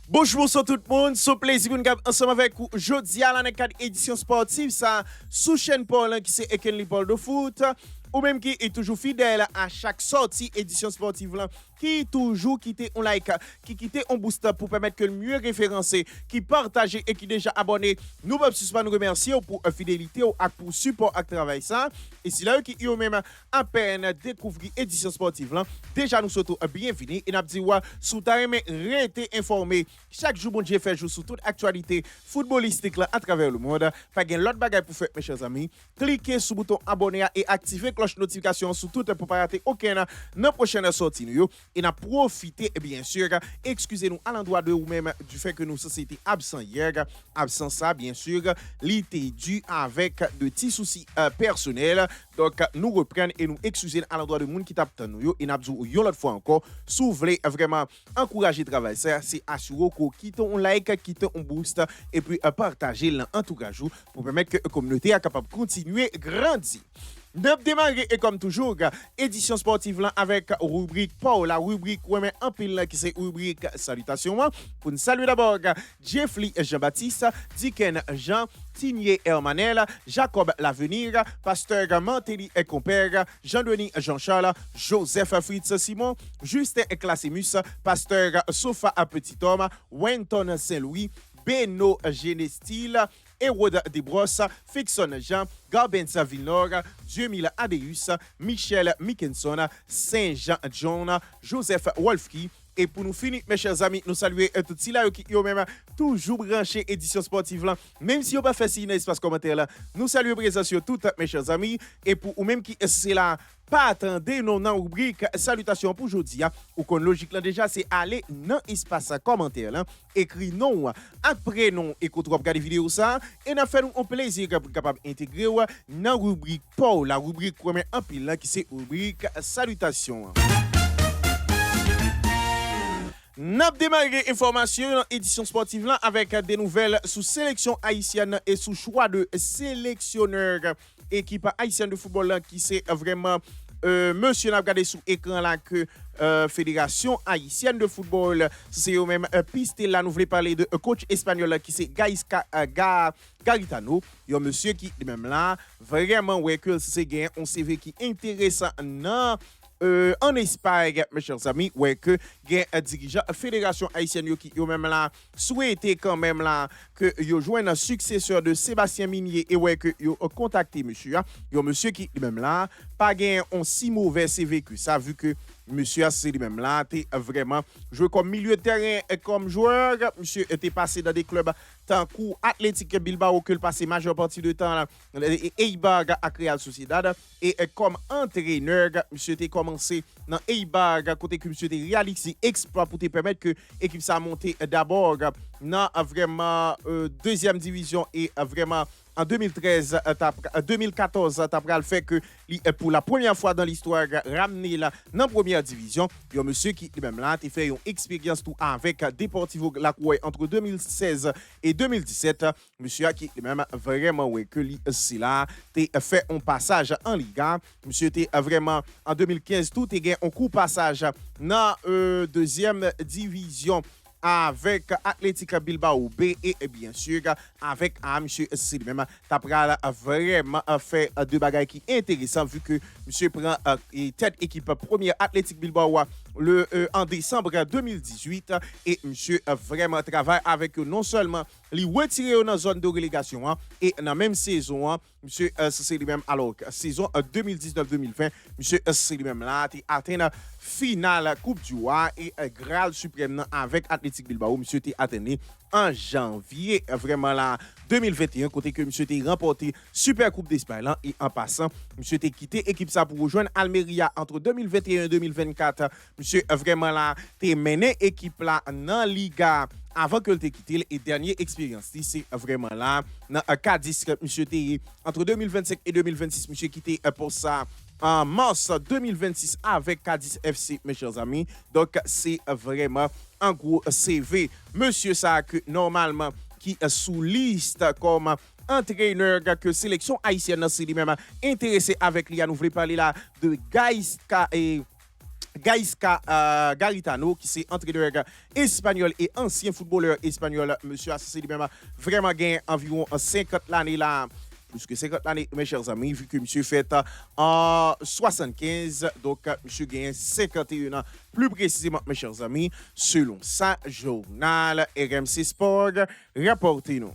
Bonjour tout le monde, c'est plaisir de nous ensemble avec vous. Jeudi à la cadre édition sportive, ça sous chaîne Paul qui c'est Ekenli Paul de foot. Ou même qui est toujours fidèle à chaque sortie édition sportive là, qui toujours quitte un like, qui quitte un booster pour permettre que le mieux référencé, qui partage et qui déjà abonné. Nous ne pouvons pas nous remercier pour fidélité ou pour support à travail ça. Et si là qui ont même à peine découvert édition sportive là, déjà nous souhaitons bienvenue et nous disons sous ta rester informé chaque jour bon Dieu fait jour sur toute actualité footballistique là à travers le monde. Pas gain l'autre bagaille pour faire mes chers amis. Cliquez sur le bouton abonner et activez cloche notification sur tout pour pas rater aucun dans prochaine sortie nous et n'a profité bien sûr excusez-nous à l'endroit de ou même du fait que nous société absent hier absent ça bien sûr l'été dû avec de petits soucis personnels donc nous reprenons et nous excusez à l'endroit de monde qui tape nous et n'a dit l'autre fois encore si vous voulez vraiment encourager travail ça c'est assurer que quitte un like quitte un boost et puis partager en tout cas pour permettre que la communauté est capable de continuer grandir. Nous démarrer et comme toujours, édition sportive là avec rubrique Paul, la rubrique ouais mais en pile qui c'est rubrique salutations. Pour nous saluer d'abord Jeffrey Jean-Baptiste, Diken Jean, Tigné Hermanel, Jacob L'Avenir, Pasteur Mantelli et compère, Jean-Denis Jean-Charles, Joseph Fritz Simon, Justin Classimus, Pasteur Sofa Petit Homme, Wenton Saint-Louis, Beno Genestil, Hérode Desbrosses, Fixon Jean, Garbenza Villenor, Dieu-Mille Adeus, Michel Mickenson, Saint-Jean John, Joseph Wolfki. Et pour nous finir, mes chers amis, nous saluer tout ceux là qui ont même toujours branché édition sportive là. Même si vous pas fait signe dans l'espace commentaire là, nous saluons présence sur toutes mes chers amis. Et pour ou même qui c'est là, pas attendez non dans rubrique salutations pour aujourd'hui. Ou qu'on logique là déjà, c'est aller dans l'espace commentaire là, écrit non après non et qu'on regarde vidéo ça et n'a fait nous un plaisir pour capable intégrer dans rubrique Paul, la rubrique premier en pile là qui c'est rubrique salutations. N'a démarré information dans l'édition sportive là avec des nouvelles sous sélection haïtienne et sous choix de sélectionneur équipe haïtienne de football là qui c'est vraiment monsieur n'a regardé sous écran là que fédération haïtienne de football c'est eux même piste là nous voulons parler de coach espagnol là, qui c'est Gaisca Garitano, un monsieur qui même là vraiment ouais que c'est gain un CV qui intéressant non en Espagne, mes chers amis, ouais que gen dirigeant fédération haïtienne qui yo même là souhaité quand même là que yo joigne un successeur de Sébastien Minier et ouais que yo contacté monsieur yo monsieur qui même là pas gen un si mauvais CV que ça vu que monsieur c'est lui-même là t'es vraiment joué comme milieu de terrain et comme joueur monsieur était passé dans des clubs tant coup Athletic Bilbao que le passé majeure partie de temps là Eibar à Real Sociedad et comme entraîneur monsieur était commencé dans Eibar côté que monsieur était réalisé exploit pour te permettre que l'équipe ça monter d'abord dans vraiment deuxième division et vraiment en 2014, t'as le fait que pour la première fois dans l'histoire ramené là dans première division, il y a monsieur qui même là a fait une expérience tout avec Deportivo La Croix entre 2016 et 2017, monsieur qui même vraiment ouais que c'est là t'es fait un passage en Liga, monsieur t'es vraiment en 2015 tout est gagné un coup passage dans deuxième division avec Athletic Bilbao B et bien sûr avec monsieur Sid même t'as vraiment fait deux bagages qui intéressant vu que monsieur prend tête équipe première Athletic Bilbao en décembre 2018 et monsieur vraiment travaille avec eux non seulement les retirer dans la zone de relégation et dans la même saison monsieur c'est lui-même alors saison 2019-2020 monsieur c'est lui-même là a atteint finale Coupe du Roi et Graal suprême avec Athletic Bilbao monsieur t'es atteint en janvier vraiment là 2021 côté que monsieur t'es remporté Super Coupe d'Espagne là et en passant monsieur t'es quitté équipe ça pour rejoindre Almeria entre 2021 et 2024 monsieur vraiment là t'es mené équipe là dans Liga avant que t'ait quitté et dernière expérience c'est vraiment là dans Cadiz monsieur t'es entre 2025 et 2026 monsieur quitté pour ça en mars 2026 avec Cadiz FC mes chers amis donc c'est vraiment un gros CV monsieur ça que normalement qui est sous liste comme entraîneur que sélection haïtienne c'est lui-même intéressé avec lui nous voulons parler là de Gaisca et Gaisca Garitano, qui c'est entraîneur espagnol et ancien footballeur espagnol. Monsieur Assassi lui-même vraiment gagné environ 50 l'année là. Plus que 50 l'année, mes chers amis, vu que monsieur fait en 75, donc monsieur gagne 51 ans, plus précisément, mes chers amis, selon sa journal RMC Sport, rapportez-nous.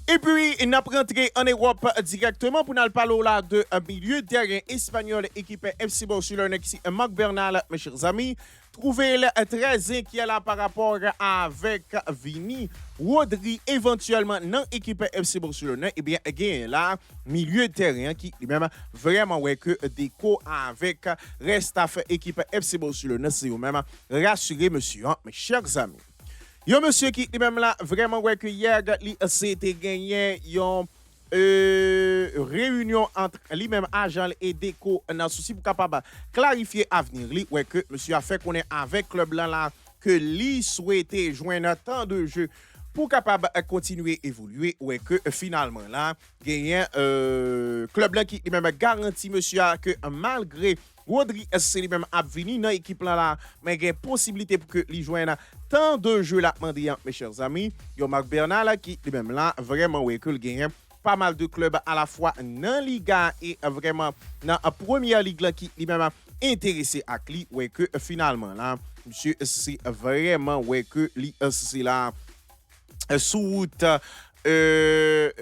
Et puis, il n'a rentré en Europe directement pour nous parler là de un milieu de terrain espagnol équipé FC Barcelone qui est Marc Bernal, mes chers amis. Trouvez-le très inquiet là par rapport avec Vini, Rodri éventuellement dans l'équipe FC Barcelone. Eh bien, again là, milieu de terrain qui lui-même vraiment ouais que déco avec restaff équipe FC Barcelone. C'est vous-même rassuré, monsieur, hein, mes chers amis. Yo monsieur qui même là vraiment ouais que hier c'était gagné yon réunion entre lui-même agent et déco dans souci pour capable clarifier avenir li ouais que monsieur a fait qu'on est avec club là que lui souhaitait joindre tant de jeux pour capable continuer évoluer ouais que finalement là gagné club là qui même garantit monsieur que malgré Rodri c'est lui-même a venu dans l'équipe là mais il y a possibilité pour que lui joigne tant de jeux là demandé mes chers amis yo Marc Bernal qui lui-même là vraiment ouais que le gagne pas mal de clubs à la fois dans Liga et vraiment dans la première ligue là qui lui-même intéressé à lui ouais que finalement là monsieur c'est vraiment ouais que lui c'est là sous route t'es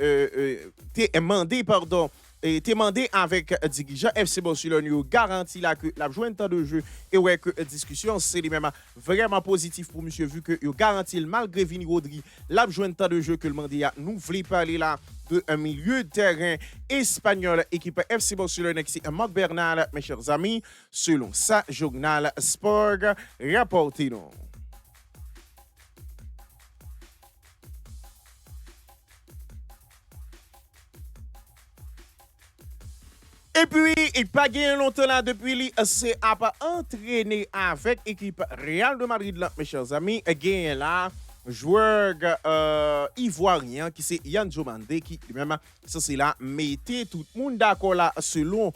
demandé pardon et demandé avec dirigeant FC Barcelone garantit là que la joint temps de jeu et ouais que discussion c'est les mêmes vraiment positif pour monsieur vu que yo garantit malgré Vini Rodri la joint temps de jeu que le mandat nous voulons parler là de un milieu de terrain espagnol équipe FC Barcelone qui c'est Marc Bernal mes chers amis selon sa journal Sport rapportez-nous. Et puis, il pas gagné longtemps là depuis lui, c'est à pas entraîné avec l'équipe Real de Madrid là, mes chers amis. Gagné là, joueur ivoirien qui c'est Yann Diomande qui lui-même, ça c'est là, mettez tout le monde d'accord là selon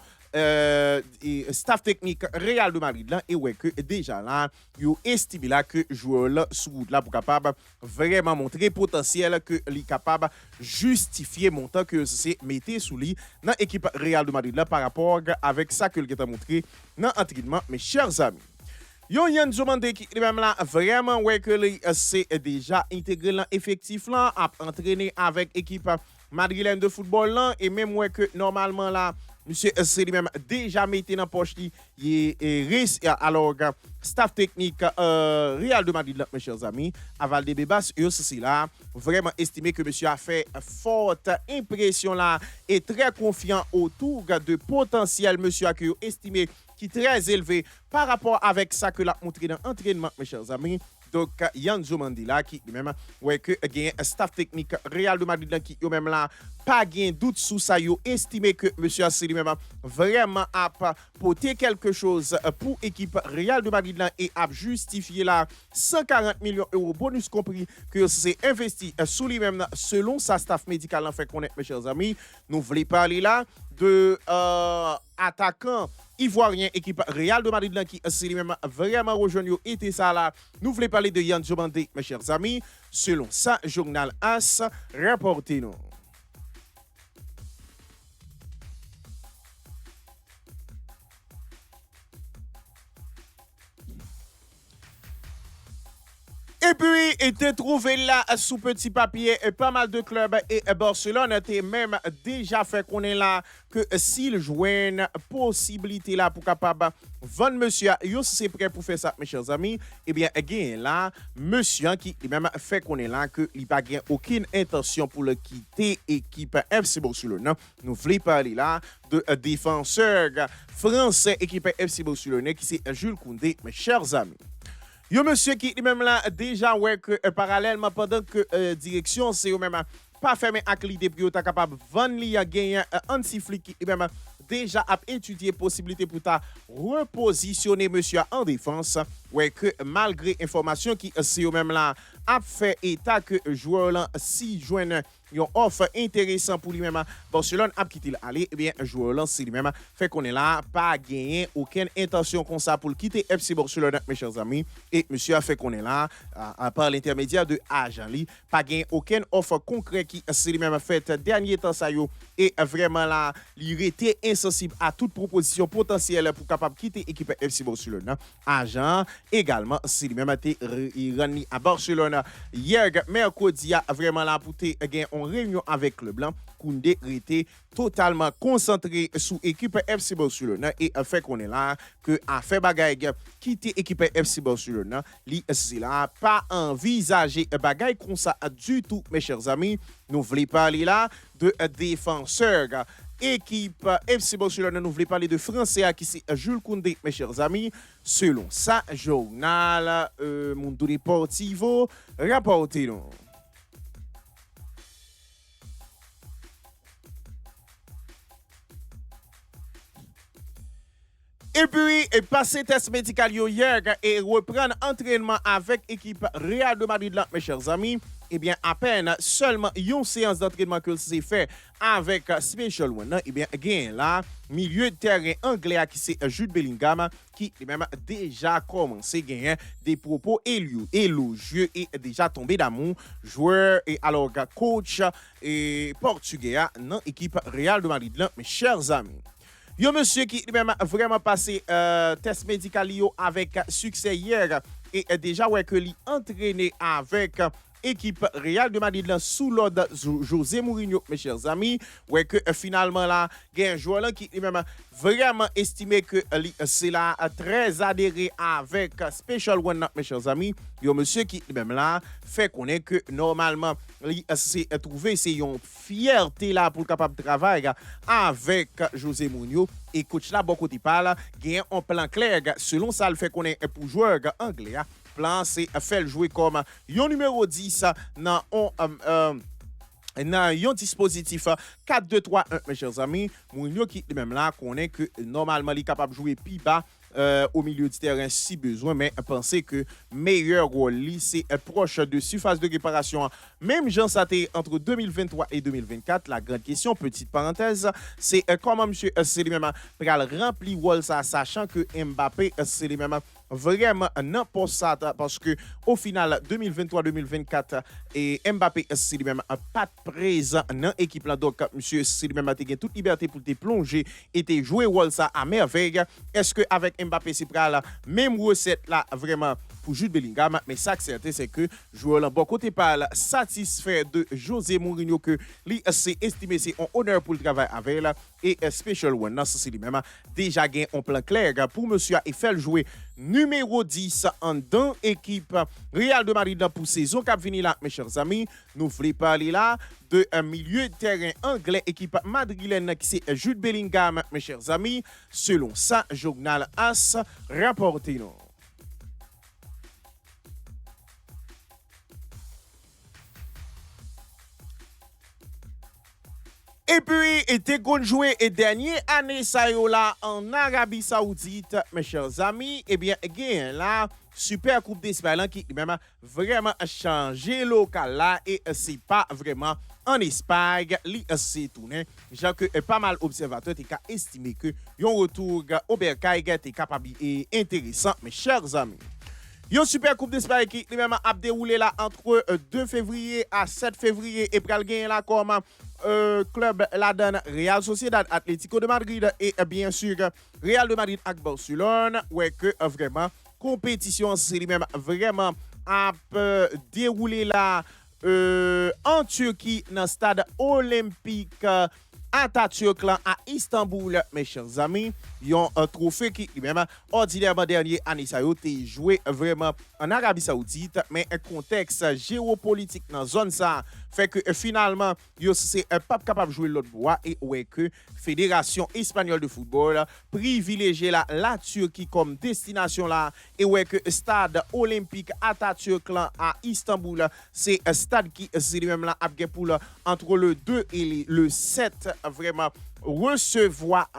staff technique Real de Madrid là et ouais que déjà là yo estime là que joueur là sous là pour capable vraiment montrer potentiel que li capable justifier montant que c'est mettez sous lui dans équipe Real de Madrid là par rapport avec ça que il a montré dans entraînement mes chers amis. Yo Yann Diomande qui même là vraiment ouais que c'est déjà intégré dans effectif là a entraîné avec équipe madrilène de football là et même ouais que normalement là monsieur c'est lui-même déjà mis dans poche il risque alors staff technique Real de Madrid mes chers amis aval de Bebas et c'est là vraiment estimé que monsieur a fait forte impression là et très confiant autour de potentiel monsieur a estimé qui est très élevé par rapport avec ça que l'a montré dans l'entraînement mes chers amis. Donc, Yann Diomande là, qui lui-même, ouais, que gagne un staff technique Real de Madrid là, qui lui-même là, pas gain doute sous ça, yo estimé que monsieur Assé lui-même vraiment a porté quelque chose pour l'équipe Real de Madrid là et a justifié là 140 millions d'euros bonus compris que c'est investi sous lui-même selon sa staff médical en fait connaître mes chers amis. Nous voulons parler là de attaquant ivoirien équipe Real de Madrid qui c'est lui-même vraiment rejoint était ça là. Nous voulons parler de Yann Diomande mes chers amis selon sa journal AS rapportez-nous. Et puis, était trouvé là sous petit papier pas mal de clubs et Barcelone était même déjà fait qu'on est là que s'il joignent possibilité là pour capable vendre monsieur, yo c'est prêt pour faire ça mes chers amis, eh bien again là monsieur qui même fait qu'on est là que il pas gain aucune intention pour le quitter équipe FC Barcelone. Nous voulons parler là de défenseur français équipe FC Barcelone qui c'est Jules Koundé mes chers amis. Yo monsieur qui même là déjà ouais que parallèlement pendant que direction c'est même pas fermé avec l'idée pour être capable vendre li a gagner Hansi Flick qui même déjà a étudié possibilité pour ta repositionner monsieur en défense ouais que malgré information qui c'est même là a fait état que joueur là si joindre une offre intéressante pour lui-même. Barcelone a quitté aller, eh bien, joueur là, c'est lui-même fait qu'on est là, pas gagné aucune intention comme ça pour quitter FC Barcelone, mes chers amis. Et monsieur a fait qu'on est là, par l'intermédiaire de agent li, pas gagné aucune offre concrète qui c'est lui-même fait dernier temps ça yo et vraiment là, il était insensible à toute proposition potentielle pour capable quitter l'équipe FC Barcelone. Agent également, c'est lui-même été rani à Barcelone hier mercredi a vraiment là pour gagner en réunion avec le blanc. Koundé était totalement concentré sur l'équipe FC Barcelone et fait qu'on est là que a fait bagaille quitter l'équipe FC Barcelone li c'est là pas envisager bagaille comme ça du tout mes chers amis. Nous voulons parler là de défenseurs équipe FC Barcelone, nous voulons parler de Français qui c'est Jules Koundé, mes chers amis. Selon ça, journal Mundo Deportivo, rapportez-nous. Et puis, passer test médical hier et reprendre entraînement avec l'équipe Real de Madrid, là, mes chers amis. Eh bien, à peine seulement une séance d'entraînement que s'est fait avec Special One. Eh bien, gain là, milieu de terrain anglais qui c'est Jude Bellingham qui même déjà commencé à gagner des propos élogieux et déjà tombé d'amour. Joueur et alors coach et portugais dans l'équipe Real de Madrid, là, mes chers amis. Yo monsieur qui même vraiment passé test médical avec succès hier et déjà ouais que lui entraîné avec équipe Real de Madrid sous l'ordre José Mourinho mes chers amis ouais que finalement là il y a un joueur là qui même vraiment estimé que c'est là très adhéré avec Special One mes chers amis yo monsieur qui même là fait connaître que normalement c'est trouvé c'est une fierté là pour capable travailler avec José Mourinho et coach là beaucoup de parle gagne un plan clair selon ça le fait connaître pour joueur anglais plan c'est faire jouer comme un numéro 10 dans un dispositif 4-2-3-1 mes chers amis Mourinho qui même là connaît que normalement il est capable de jouer plus bas au milieu du terrain si besoin, mais pensez que meilleur rôle, c'est proche de surface de réparation. Même Jean Saté entre 2023 et 2024, la grande question, petite parenthèse, c'est comment M. Selimema va remplir rôle ça, sachant que Mbappé Selimema vraiment n'importe ça parce que au final 2023-2024 et Mbappé c'est lui-même pas présent dans l'équipe là donc monsieur c'est lui-même a gagné toute liberté pour te plonger et te jouer rôle ça à merveille. Est-ce que avec Mbappé c'est la même recette là vraiment pour Jude Bellingham, mais ça certain c'est que joueur là bon côté parle satisfait de José Mourinho que lui c'est estimé c'est un honneur pour le travail avec là et Special One non c'est lui-même déjà gagné un plan clair pour monsieur et faire jouer numéro 10 en dans équipe Real de Madrid pour saison qui vient là mes chers amis. Nous voulons parler là de un milieu de terrain anglais équipe madrilène qui c'est Jude Bellingham mes chers amis. Selon ça journal AS rapportez-nous. Et puis, était qu'on joué et dernière année ça yo là en Arabie Saoudite, mes chers amis, eh bien, gain là, super coupe d'Espagne qui même vraiment changé local là et c'est pas vraiment en Espagne, li c'est tourné. J'ai que pas mal observateurs t'es estimé que yon retour au Bercail était capable et intéressant, mes chers amis. Yon super coupe d'Espagne qui même a déroulé là entre 2 février à 7 février et pral gagner là comme club la donne Real Sociedad Atlético de Madrid et bien sûr Real de Madrid avec Barcelone ouais que vraiment compétition c'est même vraiment a déroulé là en Turquie dans stade olympique Atatürk là à Istanbul mes chers amis yon un trophée qui même ordinairement dernier année ça yo été joué vraiment en Arabie Saoudite mais un contexte géopolitique dans zone ça fait que finalement yo c'est pas capable de jouer l'autre bois et ouais que Fédération espagnole de football privilégié la Turquie comme destination là et ouais que stade olympique Atatürk là à Istanbul c'est un stade qui c'est même là pour entre le 2 et le 7 vraiment recevoir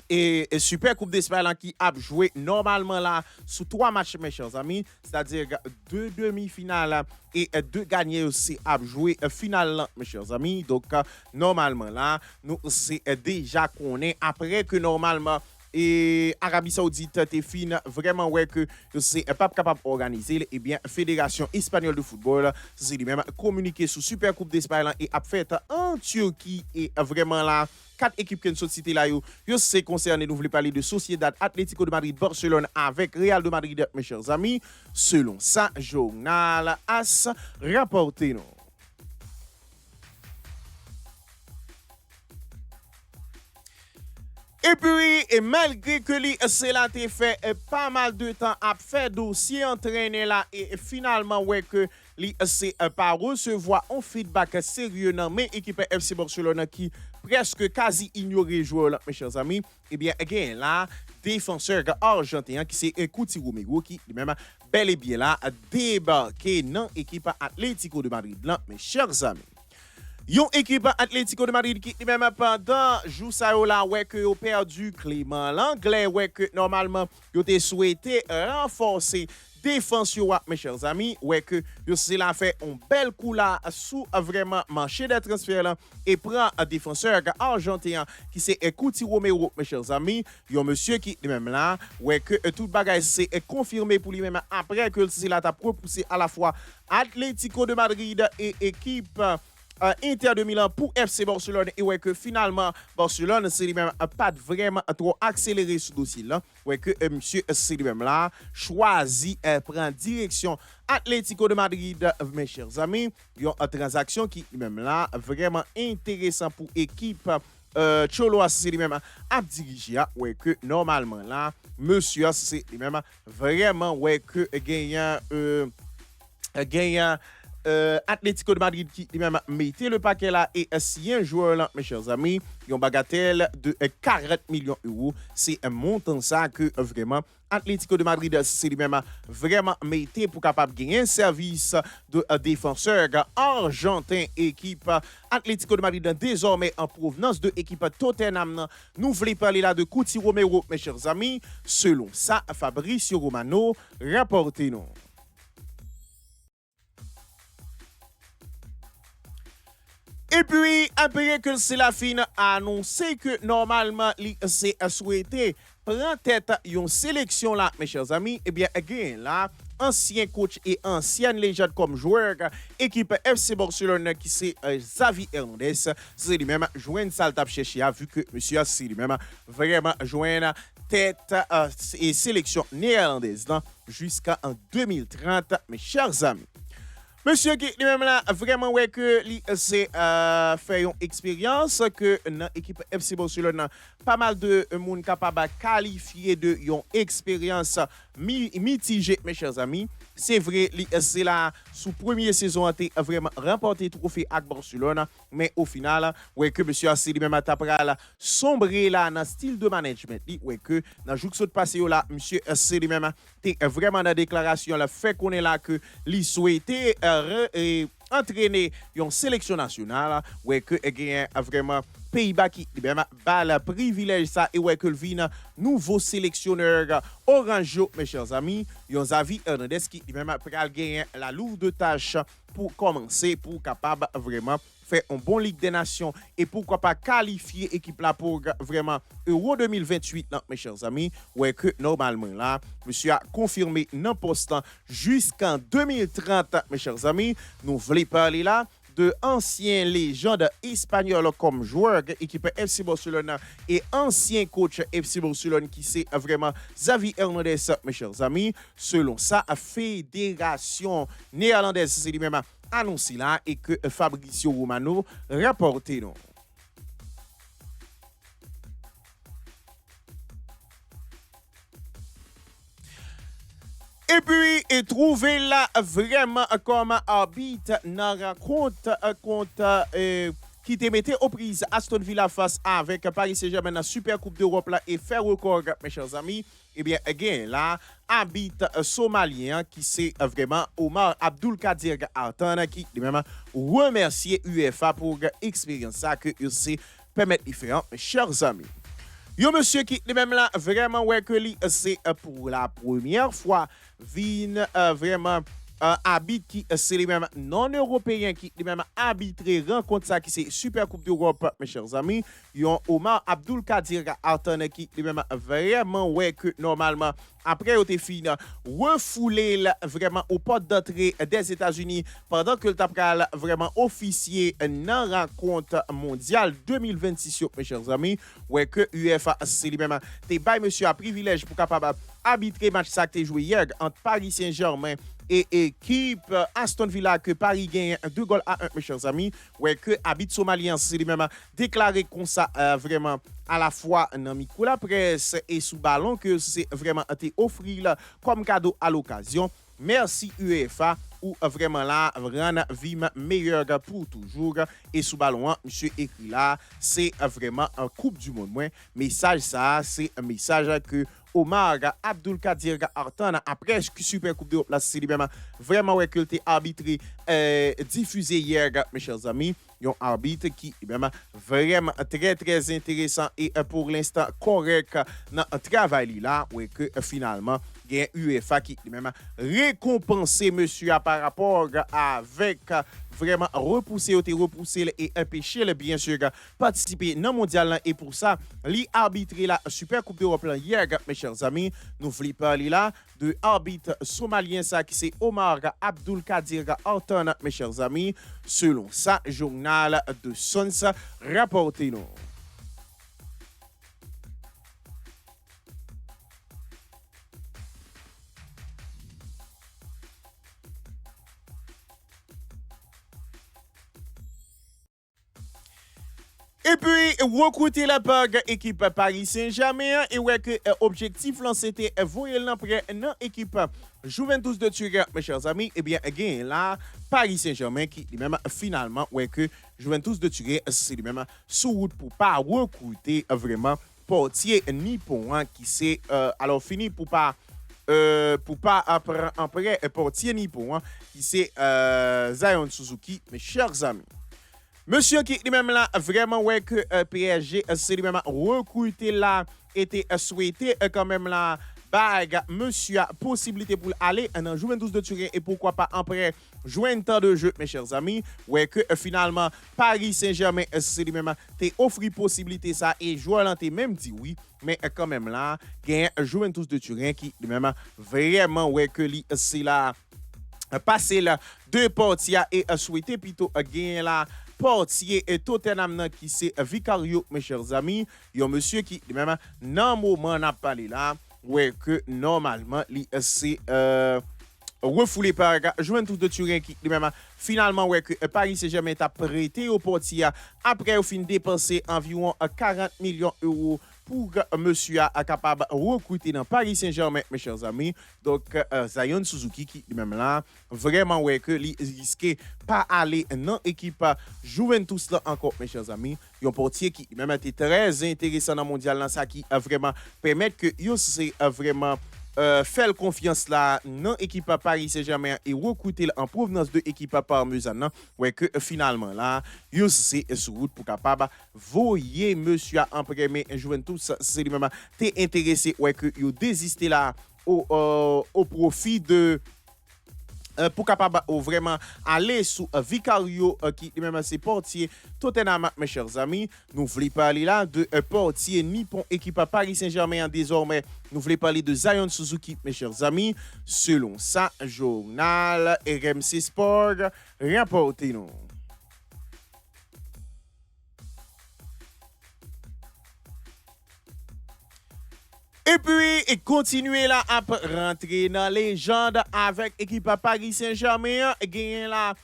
et Super Coupe d'Espagne là, qui a joué normalement là sous 3 matchs, mes chers amis, c'est-à-dire 2 demi-finales et 2 gagnés aussi a joué finale là, mes chers amis. Donc normalement là, nous c'est déjà qu'on est après que normalement et Arabie Saoudite t'es fine vraiment ouais que c'est pas capable d'organiser et bien Fédération espagnole de football c'est lui-même communiqué sur Super Coupe d'Espagne et a fait en Turquie et vraiment là 4 équipes qui sont citées là yo c'est concerné nous voulons parler de Sociedad Atlético de Madrid Barcelone avec Real de Madrid mes chers amis selon ça journal AS rapporté nous. Et puis, et malgré que cela a fait pas mal de temps à faire dossier entraîné là et finalement ouais que c'est pas recevoir un feedback sérieux dans mais équipe FC Barcelone qui presque quasi ignoré joueur là mes chers amis et bien again là défenseur argentin qui c'est Cuti Romero qui lui-même bel et bien là débarqué dans l'équipe Atlético de Madrid là mes chers amis. Yon équipe Atlético de Madrid qui même pendant jour ça là ouais que yo perdu Clément l'anglais ouais que normalement yo te souhaité renforcer défense yo mes chers amis ouais que yo c'est là fait un bel coup là sous vraiment marché des transferts là et prend un défenseur argentin qui c'est Cuti Romero mes chers amis yon monsieur qui même là ouais que tout bagage c'est confirmé pour lui même après que c'est là t'a propulsé à la fois Atlético de Madrid et équipe Inter de Milan pour FC Barcelone et ouais que finalement Barcelone c'est lui-même pas vraiment trop accéléré ce dossier là ouais que monsieur c'est lui-même là choisi prend direction Atlético de Madrid mes chers amis une transaction qui lui-même là vraiment intéressant pour équipe Cholo c'est lui-même à diriger ouais que normalement là monsieur c'est lui-même vraiment ouais que gagnant Atlético de Madrid qui lui-même mettait le paquet là et si un joueur là mes chers amis une bagatelle de 40 millions d'euros c'est un montant ça que vraiment Atlético de Madrid c'est lui-même vraiment mettait pour capable gagner un service de défenseur argentin équipe Atlético de Madrid désormais en provenance de équipe Tottenham. Nous voulons parler là de Cuti Romero mes chers amis selon ça Fabrizio Romano rapportez-nous. Et puis, après que c'est la fin annoncé que normalement, c'est souhaité prendre tête une sélection là, mes chers amis, eh bien, again, là, ancien coach et ancienne légende comme joueur, équipe FC Barcelone qui c'est Xavi Hernandez, c'est lui-même joindre ça le tape chercher vu que monsieur c'est lui-même vraiment joindre tête et sélection néerlandaise jusqu'en 2030, mes chers amis. Monsieur qui lui-même là vraiment ouais que c'est fait une expérience que dans l'équipe FC Barcelone pas mal de monde capable de qualifier de une expérience mitigée mes chers amis. C'est vrai c'est là sous première saison a vraiment remporté trophée avec Barcelone mais au final ouais que monsieur a lui-même a sombré là dans style de management ouais que dans jour qui passé là monsieur c'est lui-même vraiment dans déclaration là fait qu'on est là que lui souhaitait entraîner une sélection nationale ouais que gagne vraiment Pays-Bas qui même le privilège ça et ouais que le vin nouveau sélectionneur Oranjo mes chers amis yon Xavi Hernandez qui même pral gagner la lourde tâche pour commencer pour capable vraiment faire un bon Ligue des Nations et pourquoi pas qualifier équipe là pour vraiment Euro 2028 là, mes chers amis ouais que normalement là monsieur a confirmé non poste jusqu'en 2030 mes chers amis nous voulons parler là de anciens légendes espagnoles comme joueur équipe FC Barcelone et ancien coach FC Barcelone qui c'est vraiment Xavi Hernandez mes chers amis selon sa fédération néerlandaise c'est lui-même annoncé là et que Fabrizio Romano rapporté non. Et puis, et trouver là vraiment comme arbitre dans la rencontre contre qui te mettait aux prises Aston Villa face avec Paris Saint-Germain dans Super Coupe d'Europe là et faire record mes chers amis. Eh bien, again là, arbitre somalien qui c'est vraiment Omar Abdul Kadir Artan qui même remercier UEFA pour l'expérience ça que c'est permettre de faire mes chers amis. Yo monsieur qui lui-même là vraiment ouais que lui c'est pour la première fois vin vraiment habite qui c'est les mêmes non européens qui les mêmes arbitré rencontre ça qui c'est Super Coupe d'Europe mes chers amis yon Omar Abdul Kadir Artan qui les mêmes vraiment ouais que normalement après au fini refoulé vraiment aux portes d'entrée des États-Unis pendant que le tapral vraiment officier dans rencontre mondiale 2026 mes chers amis ouais que UEFA c'est lui même t'es bail monsieur a privilège pour capable arbitrer match ça qui joué hier entre Paris Saint-Germain et équipe Aston Villa que Paris gagne 2-1 mes chers amis ouais que habite somalien c'est lui même déclaré comme ça vraiment à la fois dans micro la presse et sous ballon que c'est vraiment été offert comme cadeau à l'occasion. Merci UEFA ou vraiment là rendre vie meilleure pour toujours et sous ballon monsieur écrit là c'est vraiment un coupe du monde moins message ça c'est un message que Omar Abdul Kadir Artan après Super Coupe d'Europe là c'est vraiment ouais que t'es arbitré diffusé hier mes chers amis un arbitre qui vraiment très intéressant et pour l'instant correct dans le travail là ouais que finalement il y a UEFA qui même récompensé monsieur par rapport avec vraiment repousser et empêcher bien sûr participer dans le mondial et pour ça li arbitrer la Super Coupe d'Europe hier mes chers amis nous voulons parler là de arbitre somalien ça qui c'est Omar Abdul Kadir Artan mes chers amis selon ça journal de Sons rapporté nous. Et puis, recruter la PAG équipe Paris Saint-Germain. Et ouais, que objectif là, c'était voyer l'emprunt dans l'équipe Juventus de Turin, mes chers amis. Eh bien, gain là, Paris Saint-Germain qui lui-même finalement, ouais, que Juventus de Turin, c'est lui-même sous route pour pas recruter vraiment portier nippon qui c'est alors fini pour pas après portier nippon qui c'est Zion Suzuki, mes chers amis. Monsieur qui lui-même là vraiment ouais que PSG c'est lui-même recruté là était souhaité quand même là bag monsieur a possibilité pour aller dans Juventus de Turin et pourquoi pas après jouer un temps de jeu mes chers amis ouais que finalement Paris Saint-Germain c'est lui-même t'es offert possibilité ça et joueur là t'es même dit oui mais quand même là gagne Juventus de Turin qui lui-même vraiment ouais que c'est là passer là deux portiers et souhaité plutôt gagner là portier et Tottenham qui c'est Vicario mes chers amis un monsieur qui même dans moment n'a parlé là ouais que normalement c'est refoulé par Juventus de Turin qui même finalement ouais que Paris Saint-Germain t'a prêté au portier après au fin dépenser environ 40 millions d'euros pour monsieur a capable recruter dans Paris Saint-Germain mes chers amis donc Zion Suzuki qui même là vraiment ouais que li risqué pas aller dans équipe Juventus là encore mes chers amis un portier qui même été très intéressant dans mondial là ça qui vraiment permet que yo c'est vraiment faire confiance là dans l'équipe Paris Saint-Germain et recruter en provenance de l'équipe parmesane ouais que finalement là yo c'est sur route pour capable voyer monsieur en premier Juventus c'est lui-même t'es intéressé ouais que yo désister là au profit de pour capable vraiment aller sous Vicario qui même c'est portier Tottenham mes chers amis nous voulons parler là de portier nippon équipe Paris Saint-Germain désormais nous voulons parler de Zion Suzuki mes chers amis selon ça journal RMC Sport rapporté nous. Et puis, continuer là à rentrer dans les légendes avec l'équipe Paris Saint-Germain. Gagner là,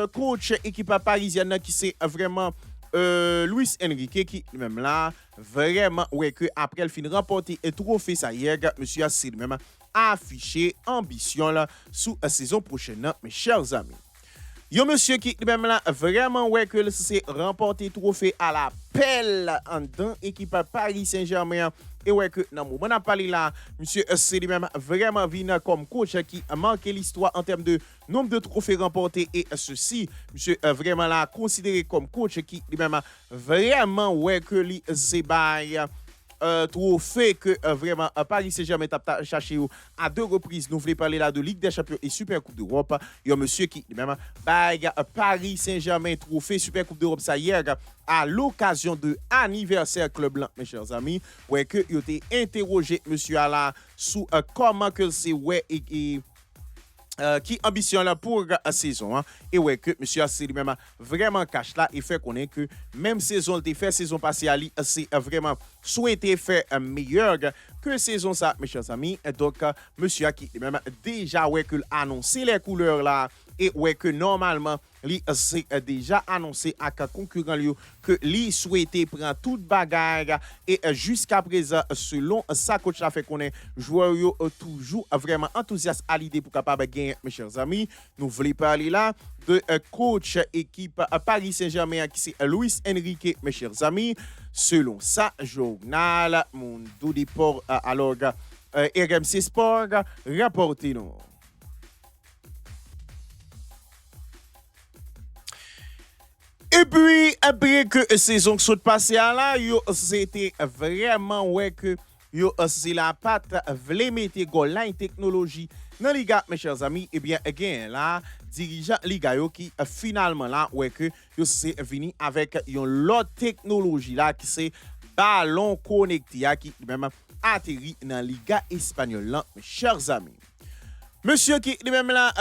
coach équipe parisienne qui c'est vraiment Luis Enrique qui même là, vraiment, ouais, que après le fin remporter et trophée ça hier, monsieur Assil même affiché ambition là sous la saison prochaine, mes chers amis. Yo monsieur qui même là vraiment ouais que c'est remporté trophée à la pelle en dans équipe Paris Saint-Germain et ouais que dans moment on a parlé là monsieur c'est lui-même vraiment venu comme coach qui a marqué l'histoire en termes de nombre de trophées remportés et ceci monsieur vraiment là considéré comme coach qui lui-même vraiment ouais que lui c'est bail trophée que vraiment Paris Saint-Germain t'a cherché à deux reprises. Nous voulons parler là de Ligue des Champions et Super Coupe d'Europe. Il y a un monsieur qui même bague Paris Saint-Germain trophée Super Coupe d'Europe ça hier à l'occasion de anniversaire Club Blanc, mes chers amis. Ouais que il a été interrogé monsieur là sous comment que c'est ouais et qui ambitionne là pour la saison. Hein. Et ouais, que monsieur c'est lui-même vraiment cache là et fait connaître que même saison il fait saison passée, Ali, c'est vraiment souhaité faire meilleur que saison ça, mes chers amis. Et donc, monsieur a qui même déjà ouais que annoncé les couleurs là et ouais que normalement li c'est déjà annoncé à concurrent lui que li souhaité prendre toute bagarre et jusqu'à présent selon sa coach la fait connaître joueur yo toujours vraiment enthousiaste à l'idée pour capable gagner, mes chers amis. Nous voulons parler là de coach équipe Paris Saint-Germain qui c'est Luis Enrique, mes chers amis. Selon sa journal Mundo Deport alors RMC Sport rapporté nous. Et puis, après que saison qui saute passée là, c'était vraiment ouais que c'est la patte vle mettre goal technologie dans Liga, mes chers amis. Et bien, again là, dirigeant Liga qui finalement là ouais que c'est venu avec une l'autre technologie là qui c'est ballon connecté qui même atterri dans Liga espagnole là, mes chers amis. Monsieur qui lui-même là,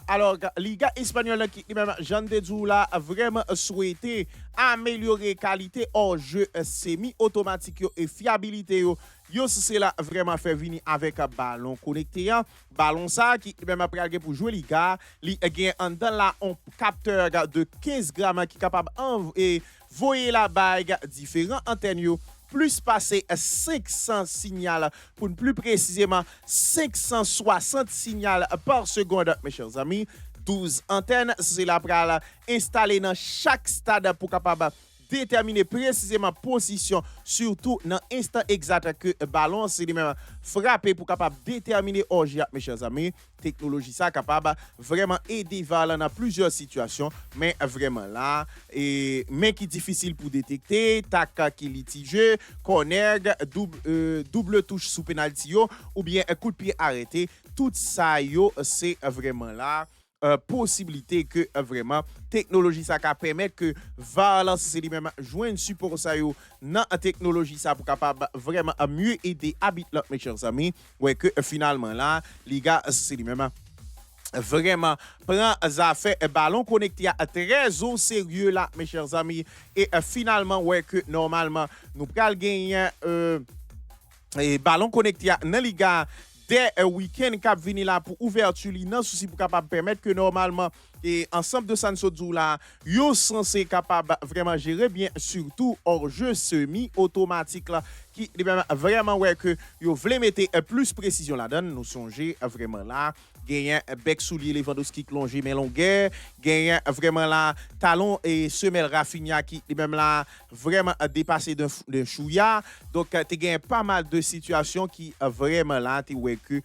alors Liga espagnole qui lui-même Jean Dedou là a vraiment souhaité améliorer qualité hors jeu semi-automatique et fiabilité yo. Yo c'est là vraiment fait venir avec un ballon connecté. Ballon ça qui même après pour jouer Liga, li gain en dans là un capteur de 15 grammes qui est capable et voyer la bague différents antennes yo. Plus passer 500 signaux, pour plus précisément 560 signaux par seconde, mes chers amis. 12 antennes, c'est la pral installée dans chaque stade pour capable déterminer précisément position, surtout dans l'instant exact que le ballon c'est lui-même frappé pour capable déterminer orgia, mes chers amis. Technologie ça capable vraiment aider Val dans plusieurs situations, mais vraiment là mais qui difficile pour détecter, tac qui litigieux, corner, double touche sous penalty ou bien un coup de pied arrêté, tout ça yo c'est vraiment là possibilité que vraiment technologie ça ka permettre que Valence c'est lui-même joindre support ça yo dans technologie ça pour capable vraiment mieux aider habit là mes chers amis ouais que finalement là les gars c'est lui-même vraiment prend affaire ballon connecté à très au sérieux là mes chers amis et finalement ouais que normalement nous pral gagner et ballon connecté dans Liga des week-end cap venir là pour ouverture li nan souci pour capable permettre que normalement et ensemble de Sansodou là yo censé capable vraiment gérer bien surtout hors jeu semi automatique là qui vraiment ouais que yo voulait mettre plus précision là-dedans nous songer vraiment là gagner bec soulier Lewandowski plongé mais longueur gagner vraiment là talon et semelle Rafinha qui même là vraiment dépassé d'un chouïa donc tu gagné pas mal de situations qui vraiment là tu ouais que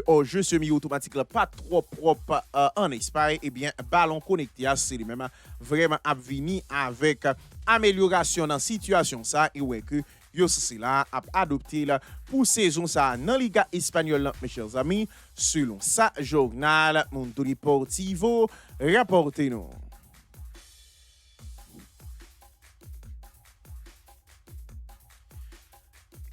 au jeu semi-automatique là, pas trop propre en Espagne, et bien ballon connecté c'est lui même vraiment à venir avec amélioration dans situation ça et ouais que yo c'est là a adopté là pour saison ça dans Liga espagnole mes chers amis selon sa journal Mundo Deportivo rapporté nous.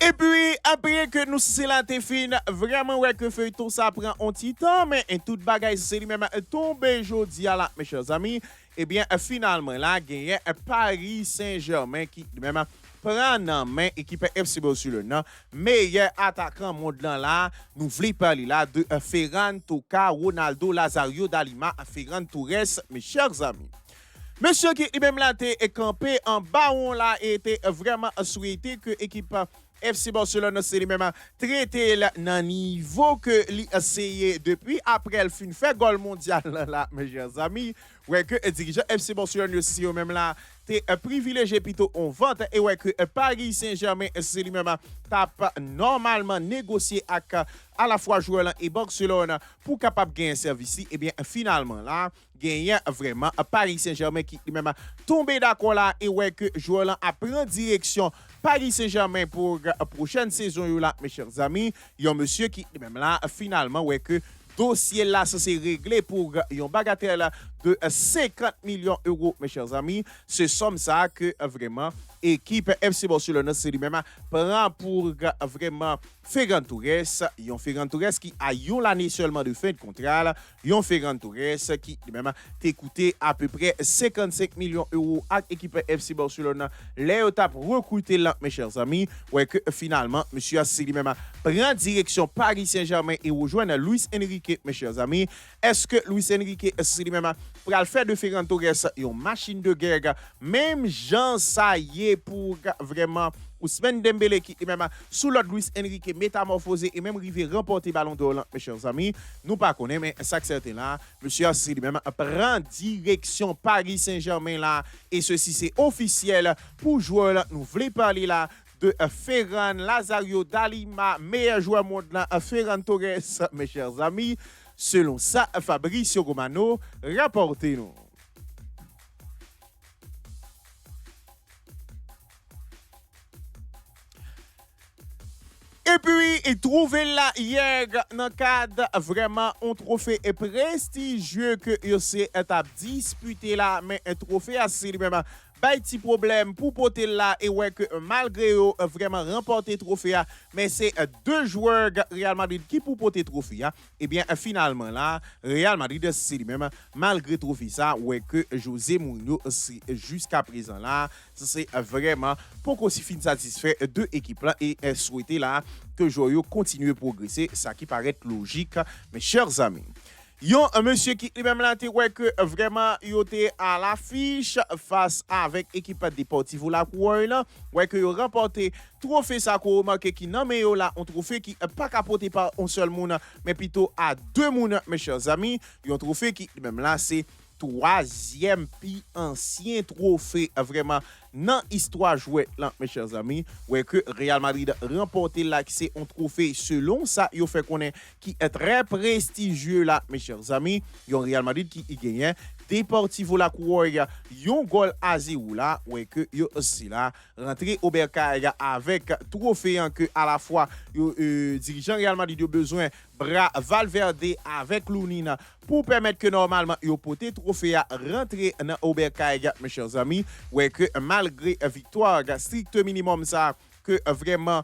Et puis, après que nous c'est la fin, vraiment ouais que feuilleton ça prend un petit temps, mais tout bagage c'est lui-même tombé jeudi là, mes chers amis. Eh bien, finalement là, gagné Paris Saint-Germain qui lui-même prend en main équipe FC Barcelone. Meilleur attaquant monde là, nous voulons parler là de Ferran Toca, Ronaldo Nazario Dalima, Ferran Torres, mes chers amis. Monsieur qui lui-même là est campé en bas là était vraiment souhaité que équipe FC Barcelone c'est lui-même traité dans niveau que l'essayé depuis après le fin fait goal mondial là mes chers amis ouais que dirigeant FC Barcelone aussi même là t'es privilégié plutôt on vente et ouais que Paris Saint-Germain c'est lui-même tape normalement négocié avec à la fois joueur et Barcelone pour capable gagner service et bien finalement là gagner vraiment Paris Saint-Germain qui lui-même tombé d'accord là et ouais que joueur là a pris direction Paris Saint-Germain pour la prochaine saison là, mes chers amis. Il y a un monsieur qui même là finalement ouais que dossier là ça c'est réglé pour une bagatelle de 50 millions d'euros, mes chers amis. Ce somme ça que vraiment équipe FC Barcelone c'est lui-même prend pour vraiment Ferran Torres. Yon Ferran Torres qui a yon l'année seulement de fin de contrat. Yon Ferran Torres qui lui-même t'a coûté à peu près 55 millions d'euros à l'équipe FC Barcelone. Les étapes recruté là, mes chers amis. Ouais que finalement monsieur c'est lui-même prend direction Paris Saint-Germain et rejoint Luis Enrique, mes chers amis. Est-ce que Luis Enrique c'est lui-même pour le faire de Ferran Torres une machine de guerre, même Jean ça y est pour vraiment Ousmane Dembélé qui est même sous l'autre Luis Enrique métamorphosé et même arrivé remporter ballon d'or, mes chers amis. Nous pas connaît mais ça que certain là, monsieur Assi lui-même prend direction Paris Saint-Germain là et ceci c'est officiel pour jouer là. Nous voulons parler là de Ferran Lazario Dalima, meilleur joueur monde là, Ferran Torres, mes chers amis. Selon ça, Fabrizio Romano, rapportez-nous. Et puis, trouvé là hier dans le cadre vraiment un trophée prestigieux que UC a disputé là, mais un trophée assez lui-même. Petit problème pour porter là et ouais que malgré eux vraiment remporté trophée mais c'est deux joueurs Real Madrid qui pour porter trophée et bien finalement là Real Madrid c'est lui-même malgré trophée ça ouais que José Mourinho jusqu'à présent là c'est vraiment pour qu'on s'y finisse satisfait de équipe là et souhaiter là que Joyo continue à progresser ça qui paraît logique mes chers amis. Yon un monsieur qui lui-même là ouais que vraiment il était à l'affiche face avec équipe Deportivo La Coruña ouais que il remporté trophée ça ko remarqué qui non mais là un trophée qui pas capoté par un seul monde mais plutôt à deux monde mes chers amis, un trophée qui même là c'est troisième plus ancien trophée vraiment dans l'histoire jouée là mes chers amis ouais que Real Madrid remporté là qui c'est un trophée selon ça il fait connaître qui est très prestigieux là mes chers amis yon Real Madrid qui gagne Deportivo La Coruña yon goal à 0 là ouais que yo aussi là rentré au Bercail avec trophée que à la fois dirigeant Real Madrid a besoin bras Valverde avec Lunina pour permettre que normalement yo poté trophée à rentrer dans au Bercail mes chers amis ouais que malgré victoire strict minimum ça que vraiment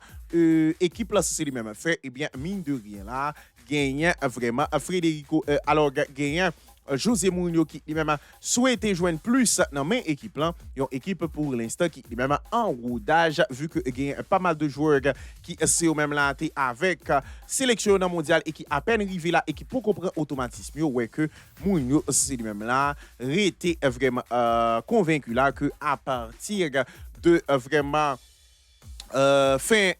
équipe là c'est lui-même fait et bien mine de rien là gagnant vraiment Federico alors gagnant José Mourinho qui lui-même souhaitait joindre plus dans mes équipes là, une équipe pour l'instant qui lui-même en rodage vu que il y a pas mal de joueurs qui c'est au même là avec sélectionneur mondial et qui à peine arrivé là et qui pour comprendre automatisme ouais que Mourinho c'est lui-même là était vraiment convaincu là que à partir de vraiment fin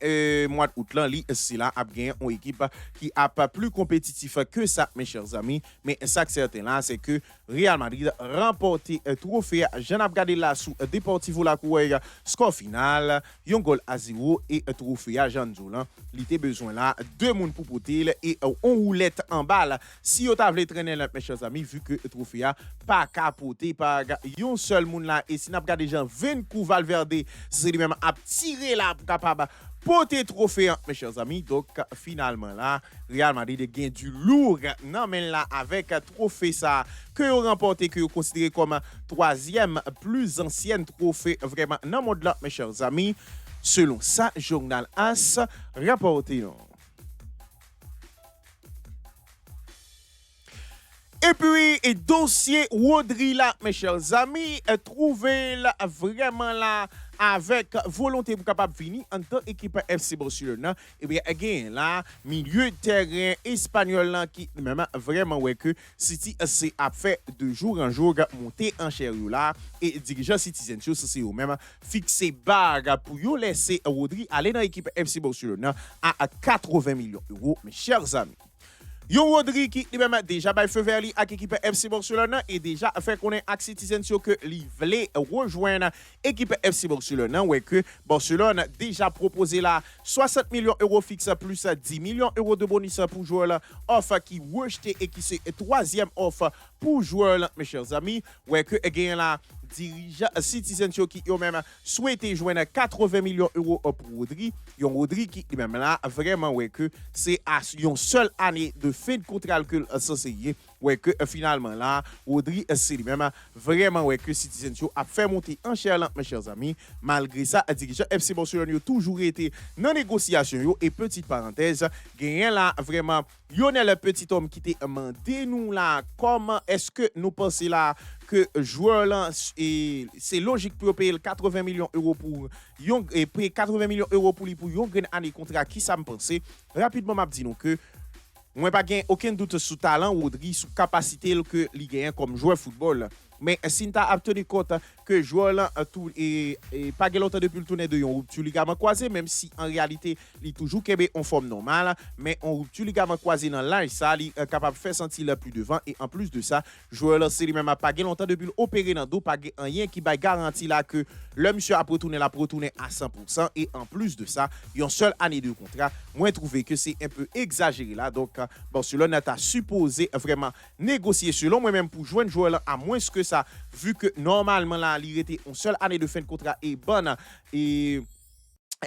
mois d'août là c'est là a gagné une équipe qui a pas plus compétitif que ça mes chers amis mais ça que certain là c'est que Real Madrid remporté trophée j'en ai regardé là sous Deportivo La Coruña score final un goal à 0 et trophée à Jean Zolan il était besoin là deux monde pour porter et on roulette en balle si on t'avait traîner là mes chers amis vu que trophée a pas capoté par un seul monde là et si n'a regardé Jean 20 coups Valverde c'est lui même a tiré là capable porter trophée mes chers amis donc finalement là Real Madrid gagne du lourd non mais là avec trophée ça que vous remporté que vous considérez comme troisième plus ancienne trophée vraiment dans le monde là mes chers amis selon ça journal AS rapporté non. Et puis, et dossier Rodri là, mes chers amis, trouvé là, vraiment là, avec volonté pour capable venir en tant qu'équipe FC Barcelone. Et bien, again là, milieu de terrain espagnol là, qui même vraiment ouais que City c'est a fait de jour en jour monter en chair là. Et dirigeant Citizen Show, c'est eux même fixé barre pour yo laisser Rodri aller dans l'équipe FC Barcelone à 80 millions d'euros, mes chers amis. Yon Rodri qui lui-même déjà by feu vert li ak équipe FC Barcelone et déjà fait connaître ak Citizen Show que li voulait rejoindre équipe FC Barcelone ouais que Barcelone déjà proposé là 60 millions d'euros fixe plus 10 millions d'euros de bonus pour joueur là offre qui rejeté et qui c'est troisième offre pour joueur là mes chers amis ouais que gain là dirigeant Citizen Show qui ont même souhaité joindre 80 millions d'euros pour Rodri. Yon Rodri qui même là vraiment ouais que c'est à une seule année de fin de contrat que ça c'est ouais que finalement là Rodri c'est lui-même vraiment ouais que Citizen Show a fait monter en cher mes chers amis. Malgré ça, dirigeant FC Barcelone a toujours été dans négociation et petite parenthèse, gagnant là vraiment Lionel petit homme qui t'a demandé nous là comment est-ce que nous pensons là que joueur là et c'est logique pour payer 80 millions d'euros pour yon et payer 80 millions d'euros pour lui pour une année contrat qui ça me pensait rapidement m'a dit nous que moi pas gain aucun doute sur talent Rodri sur capacité que il gagne comme joueur football. Mais si tu as tenu compte que joueur là tout et pas longtemps depuis le tournée de yon rupture ligament croisé même si en réalité il toujours kebe en forme normale mais on rupture ligament croisé dans l'âge ça il est capable de faire sentir le plus devant et en plus de ça joueur là c'est lui même pas longtemps depuis opéré dans dos pas rien qui va garantir là que le monsieur a retourné à 100% et en plus de ça une seule année de contrat moi trouvé que c'est un peu exagéré là donc Barcelone a supposé vraiment négocier selon moi même pour joindre joueur là à moins que ça vu que normalement là il était une seule année de fin de contrat et bonne et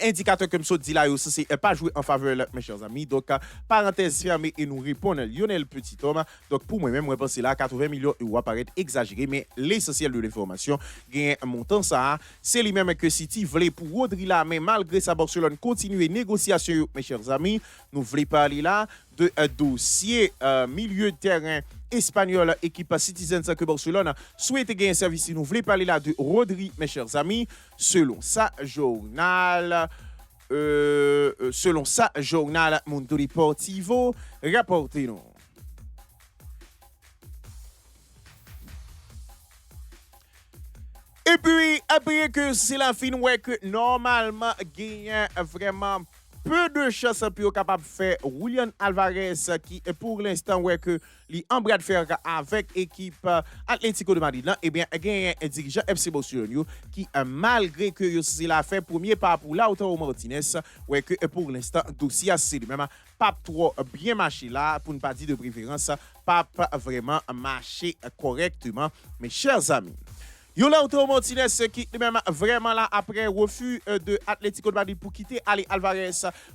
indicateur comme ça dit là aussi c'est pas jouer en faveur mes chers amis donc parenthèse fermée et nous répondre Lionel petit homme donc pour moi même moi pense là 80 millions d'euros paraît exagéré mais l'essentiel de l'information gain montant ça c'est lui-même que City voulait pour Rodri là mais malgré ça Barcelone continue négociation mes chers amis nous voulons parler là de dossier milieu de terrain espagnol équipe Citizen que Barcelone souhaite gagner un service. Nous voulons parler là de Rodri, mes chers amis. Selon ça, journal Mundo Deportivo, rapportez-nous. Et puis, après que c'est la fin, ouais, que normalement, gagne vraiment peu de chances pour capable de faire Julian Alvarez qui pour l'instant ouais que li en bras de fer avec équipe Atlético de Madrid là et bien gagne un dirigeant FC Barcelone qui malgré que c'est la fait premier pas pour Lautaro Martinez ouais que pour l'instant dossier c'est lui-même pas trop bien marché là pour ne pas dire de préférence pas vraiment marché correctement mes chers amis. Yo Lautaro Martinez qui même vraiment là après refus de Atlético de Madrid pour quitter Ali Alvarez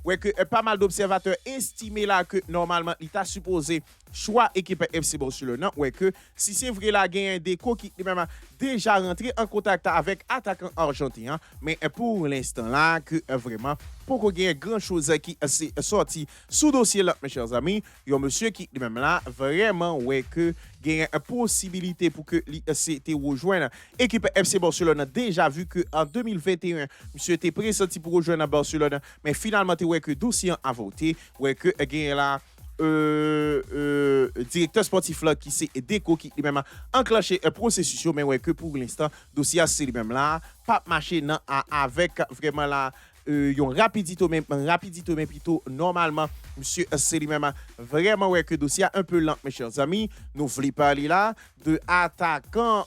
ouais que pas mal d'observateurs estimé là que normalement il t'a supposé choix équipe FC Barcelone ouais que si c'est vrai là gagne des qui même déjà rentré en contact avec attaquant argentin mais pour l'instant là que vraiment pour qu'il y ait grand chose qui est sorti sous dossier là mes chers amis il y a monsieur qui même là vraiment ouais que gagne une possibilité pour que c'était rejoindre équipe FC Barcelone déjà vu que en 2021 monsieur était pressenti pour rejoindre Barcelone mais finalement ouais que dossier a voté ouais que gagne là directeur sportif là qui c'est Deco qui lui même enclenché un processus mais ouais que pour l'instant dossier c'est lui même là pas marché non avec vraiment là yon rapidito mais plutôt normalement monsieur c'est lui-même vraiment ouais que dossier un peu lent mes chers amis nous voulons parler là de attaquant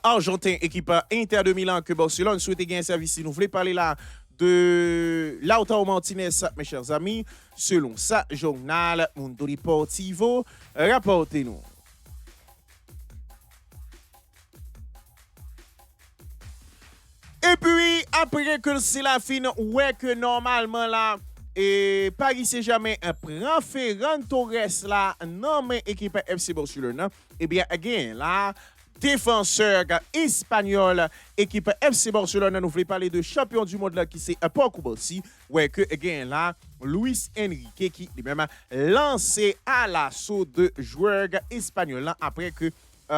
argentin équipe Inter de Milan que Barcelone souhaite gagner un service nous voulons parler là de Lautaro Martinez mes chers amis selon ça journal Mundo Deportivo rapportez-nous. Et puis, après que c'est la fin, ouais que normalement là, et Paris Saint-Germain prend Ferran Torres là, non mais équipe FC Barcelone, et bien, again là, défenseur espagnol, équipe FC Barcelone, nous voulons parler de champion du monde là, qui c'est Paco Barsi, ouais que, again là, Luis Enrique qui lui-même lancé à l'assaut de joueurs espagnols là, après que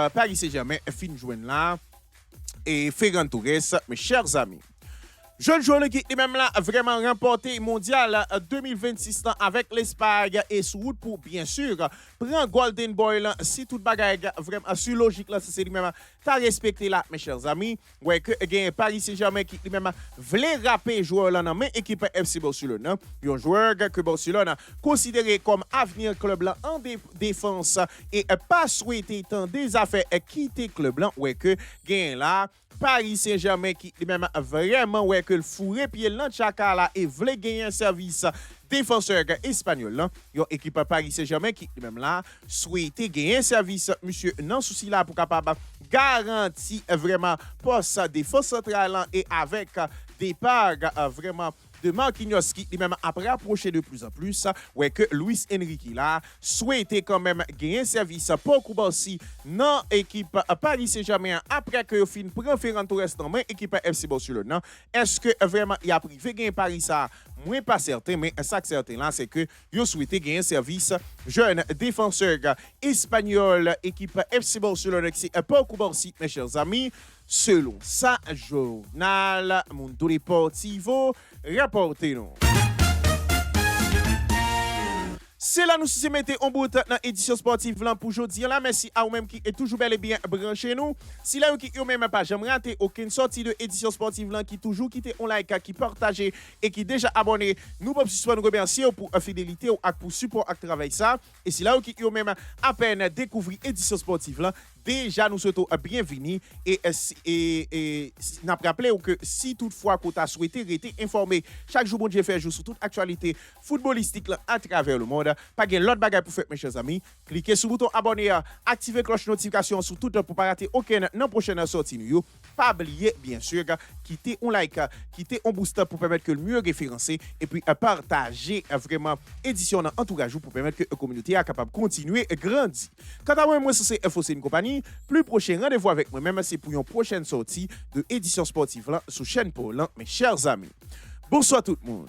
Paris Saint-Germain fin joindre là, et Ferran Torres, mes chers amis. Jeune joueur qui est même là vraiment remporté mondial 2026 avec l'Espagne et sous route pour bien sûr prendre Golden Boy là, si toute bagaille vraiment sur logique là c'est lui même t'as respecté là mes chers amis ouais que gagne Paris Saint-Germain qui lui même voulait rapper joueur là dans même équipe FC Barcelone un joueur que Barcelone considéré comme avenir club là en défense et pas souhaité tant des affaires quitter club là ouais que gagne là Paris Saint-Germain qui lui-même vraiment ouais que le fourré pied l'anchaka là et voulait gagner un service défenseur espagnol là yon équipe Paris Saint-Germain qui lui-même là souhaité gagner un service monsieur non souci là pour capable garanti vraiment poste défense centrale et avec départ vraiment de Marquinhos qui lui-même après approché de plus en plus, ouais que Luis Enrique là souhaitait quand même gagner service pour Koubarsi dans l'équipe Paris Saint-Germain après que fin prend Ferran Torres dans main équipe FC Barcelone. Est-ce que vraiment il a privé gagner Paris ça? Moi pas certain, mais ça certain là c'est que il souhaitait gagner service jeune défenseur espagnol équipe FC Barcelone qui c'est pour Koubarsi mes chers amis. Selon sa journal Mundo Deportivo, rapportez-nous. C'est là nous se mettons en bout dans l'édition sportive là pour aujourd'hui. Là, merci à vous-même qui est toujours bel et bien branché nous. Si là qui même pas jamais raté aucune sortie de édition sportive là qui toujours quitter on like, qui partager et qui déjà abonné, nous pouvons nous remercier pour fidélité ou pour support à travail ça. Et si là qui même à peine découvrir édition sportive là, déjà nous souhaitons bienvenue et n'a rappelé que si toutefois que tu as souhaité rester informé chaque jour bon Dieu fait jour sur toute actualité footballistique là, à travers le monde, pas de l'autre bagage pour faire mes chers amis, cliquez sur le bouton abonner, activez cloche notification sur tout pour pas rater aucune non prochaine sortie nous. Pas oublier bien sûr quitter un like, quitter un booster pour permettre que le mieux référencer et puis partager vraiment édition dans entourage pour permettre que la communauté est capable de continuer à grandir. Quant à moi c'est FOC une compagnie. Plus prochain rendez-vous avec moi-même, c'est pour une prochaine sortie de édition sportive là, sur chaîne Paul, mes chers amis. Bonsoir tout le monde.